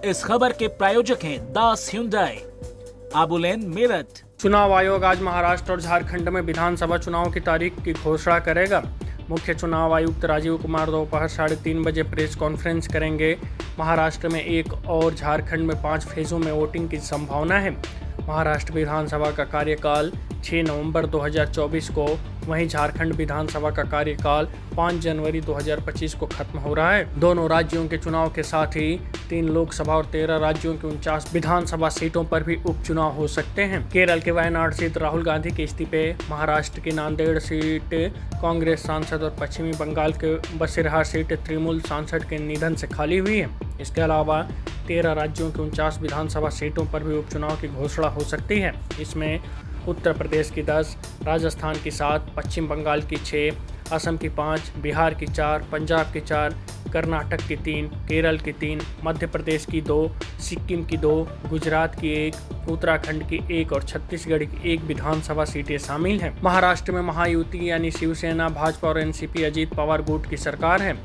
इस खबर के प्रायोजक हैं दास Hyundai, आबुलेन, मेरठ। चुनाव आयोग आज महाराष्ट्र और झारखंड में विधानसभा चुनाव की तारीख की घोषणा करेगा। मुख्य चुनाव आयुक्त राजीव कुमार दोपहर 3:30 बजे प्रेस कॉन्फ्रेंस करेंगे। महाराष्ट्र में 1 और झारखंड में 5 फेजों में वोटिंग की संभावना है। महाराष्ट्र विधानसभा का कार्यकाल 6 नवंबर 2024 को, वहीं झारखंड विधानसभा का कार्यकाल 5 जनवरी 2025 को खत्म हो रहा है। दोनों राज्यों के चुनाव के साथ ही 3 लोकसभा और 13 राज्यों की 49 विधानसभा सीटों पर भी उपचुनाव हो सकते हैं। केरल के वायनाड सीट राहुल गांधी के इस्तीफे, महाराष्ट्र की नांदेड़ सीट कांग्रेस सांसद और पश्चिमी बंगाल के बसिरहा सीट तृणमूल सांसद के निधन से खाली हुई है। इसके अलावा 13 राज्यों की 49 विधानसभा सीटों पर भी उपचुनाव की घोषणा हो सकती है। इसमें उत्तर प्रदेश की 10, राजस्थान की 7, पश्चिम बंगाल की 6, असम की 5, बिहार की 4, पंजाब की 4, कर्नाटक की 3, केरल की 3, मध्य प्रदेश की 2, सिक्किम की 2, गुजरात की 1, उत्तराखंड की 1 और छत्तीसगढ़ की 1 विधानसभा सीटें शामिल हैं। महाराष्ट्र में महायुति यानी शिवसेना, भाजपा और एनसीपी अजीत पवार गुट की सरकार है।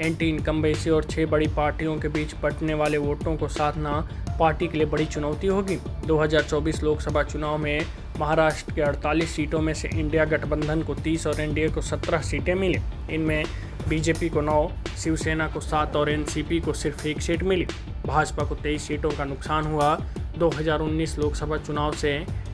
एंटी इनकम्बेंसी और 6 बड़ी पार्टियों के बीच बंटने वाले वोटों को साधना पार्टी के लिए बड़ी चुनौती होगी। 2024 लोकसभा चुनाव में महाराष्ट्र के 48 सीटों में से इंडिया गठबंधन को 30 और एनडीए को 17 सीटें मिली। इनमें बीजेपी को 9, शिवसेना को 7 और एनसीपी को सिर्फ 1 सीट मिली। भाजपा को 23 सीटों का नुकसान हुआ। 2019 लोकसभा चुनाव से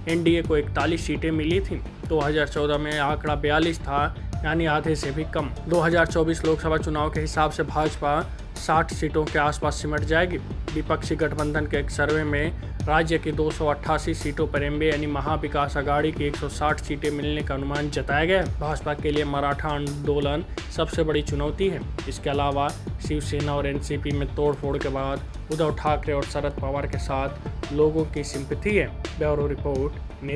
एनडीए को 41 सीटें मिली थीं। 2014 में आंकड़ा 42 था, यानी आधे से भी कम। 2024 लोकसभा चुनाव के हिसाब से भाजपा 60 सीटों के आसपास सिमट जाएगी। विपक्षी गठबंधन के एक सर्वे में राज्य की 288 सीटों पर एमबी यानी महाविकास आघाड़ी की 160 सीटें मिलने का अनुमान जताया गया। भाजपा के लिए मराठा आंदोलन सबसे बड़ी चुनौती है। इसके अलावा शिवसेना और एनसीपी में तोड़फोड़ के बाद उद्धव ठाकरे और शरद पवार के साथ लोगों की सिंपैथी है। Bureau report.